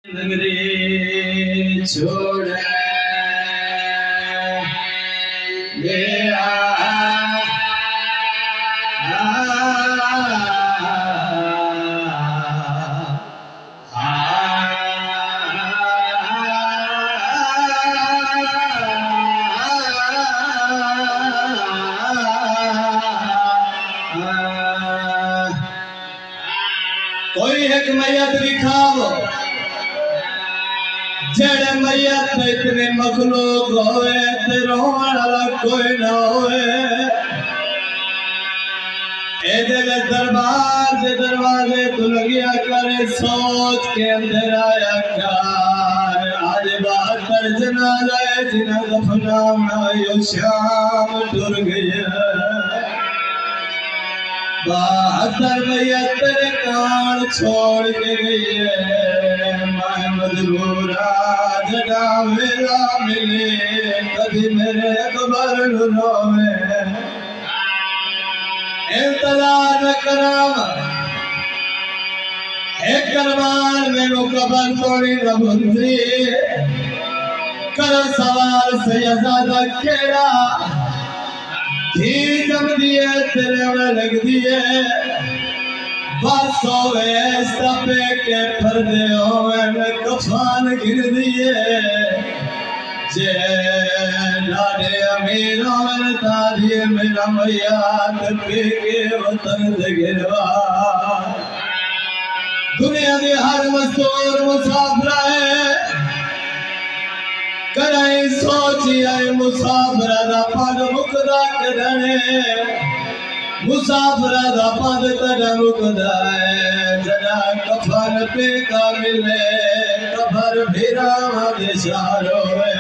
नगरी छोड़ गया कोई एक मैयत दिखाओ जड़ मैयत इतने मखलूक होए ते रोण वाला कोई ना होए। एदे दरबार दे दरवाजे तू लगिया करे सोच के अंदर आया कार आज 72 जनाजा जिन्हें दफनाना यो शाम टुर गया। 72 मैयत तेरे कान छोड़ के गई है। मैं मजबूरा जड़ा वेला मिले कभी मेरे अकबर रोवे इंतजार न करावा एक करवान मेनू कबर तोड़ी न भुंदरी कर सवाल से यज़ादा केड़ा धी जम दिए तेरे में लग दिए बस होवे सपे के पर्दे होवे में कफान गिर दिए जे लाडे अमीर होवे तारिये मेरा मैयात पे के वतन दे गिरवा। दुनिया दे हर मस्तूर मुसाफिर है कराई सोची आए मुसाफिर दा पद मुकदा करने मुसाफिर दा पद तड़ मुकदा है जड़ा कफर पे का मिले कफर भिरा दे शारो है।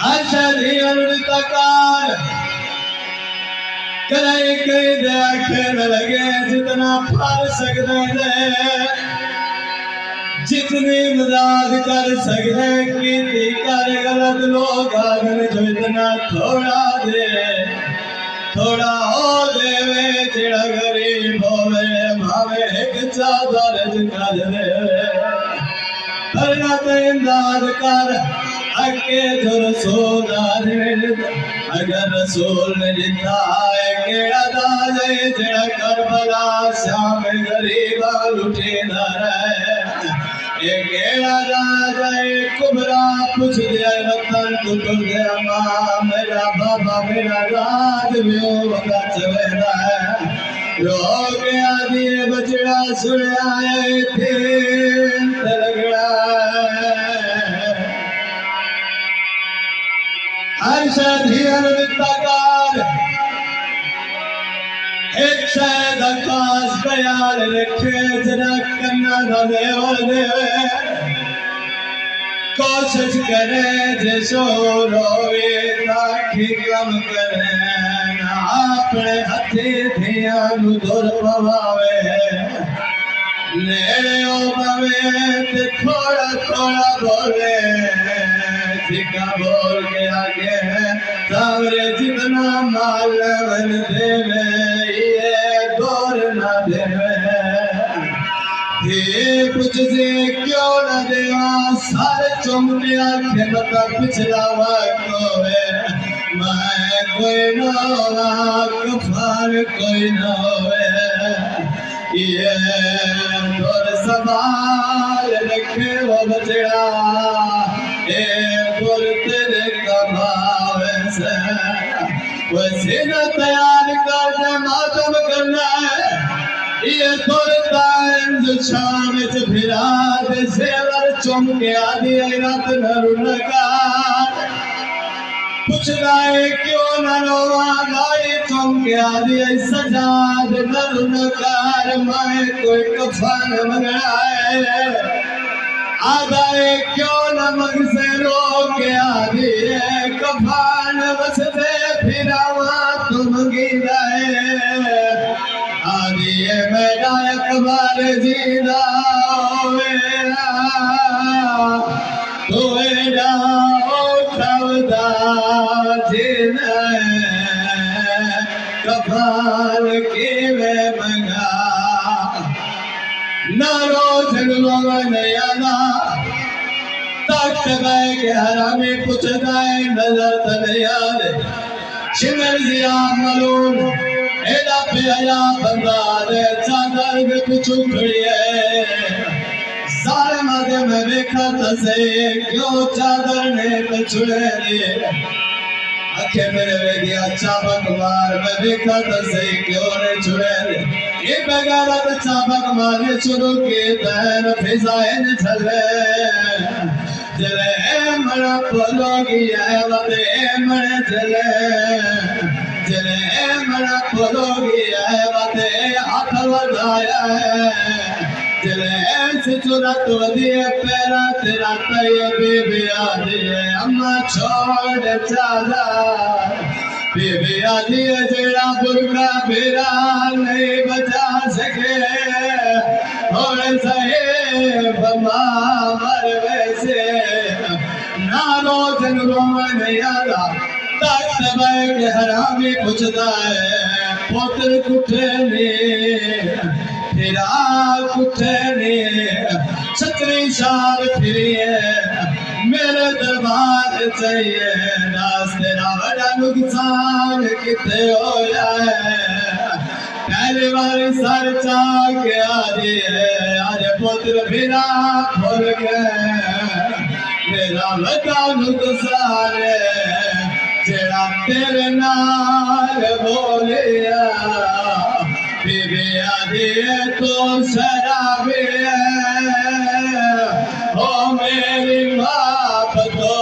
अशदी अनतकार कराई कई दे आखिर लगे जितना फर सकते हैं जितनी मदद कर सकते की कर गलत लोग आगन जो इतना थोड़ा दे थोड़ा हो देवे जेड़ा गरीब होवे भावे एक चादर जिका दे करना तो इमदाद कर अके जो रसूल अगर रसूल ने जिंदा है केड़ा दाजे जेड़ा करबला शाम गरीबा लुटेदा रहे ये केड़ा राजा कुबरा पूछ दिया वतन तू टुर गया मां मेरा बाबा मेरा राज व्यो वगा चवेदा है रो गया दिए बचड़ा सुनया है थे लगड़ा हर शादियां वित्तकार एक शायद आकाश बयान रखे जरा कन्ना न देवे कोशिश करे जैसो रोवे ताकि कम करे अपने हथे धिया दूर पवावे नेड़े ओवे ते थोड़ा थोड़ा बोले जिका बोल के आगे सावरे जितना माल वन देवे ना देवे ये कुछ से क्यों न देवा सारे चुमलिया के बता पिछला वाको है मैं कोई न होगा कफार कोई न होवे ये तोर सवाल रखे वो बचड़ा ए तोर तेरे कमावे से वैसे न तैयार करना मातम करना है ये तोरता इंज शाम च फिरा दे सेवर चमके आदि रात नरुनका पूछना है क्यों न रोवा गाय चमके आदि सजाद नरुनकार मैं कोई कफन मंगाए आदाए क्यों न मग से रो के आदि कफन बस दे फिरावा तुम गिराए आदि मेरा अकबर जीदा तो खवदा जिन कफाल के वे मंगा नारो झगड़ो नयाना तख्त गए के हरामी पुछदा है नजर तनयार शिमर जिया मलून एदा प्यारा बंदा दे चादर के पिछू खड़ी है सारे मदे में देखा तसे क्यों चादर ने पिछुड़े दे आखे मेरे वेगी अच्छा बकवार में देखा तसे क्यों ने छुड़े दे ये बगारत चाबक मारे शुरू की तहन फिजाएं चले जले मरा पोलोगी है वते मरे जले मरा पोलोगी है वते हाथ लगाया है जले सिचुरत वदिए पैरा तेरा तय बीबी आदि अम्मा छोड़ चला बीबी आदि जेड़ा बुरका बेरा नहीं बचा सके और सहे बमा मर वैसे नारो जनरो नयारा तख्त बैग हरामी पूछता है पुत्र कुठे ने फिरा कुठे ने छतरी शार फिरिए मेरे दरबार चाहिए नास तेरा बड़ा नुकसान कितने होया है पहली बार सर चाक आ रही है आज पुत्र फिरा खोल के मेरा बड़ा नुकसान जेड़ा तेरे नाल बोलिया बीबी आदि तो शराबी है ओ मेरी माँ तो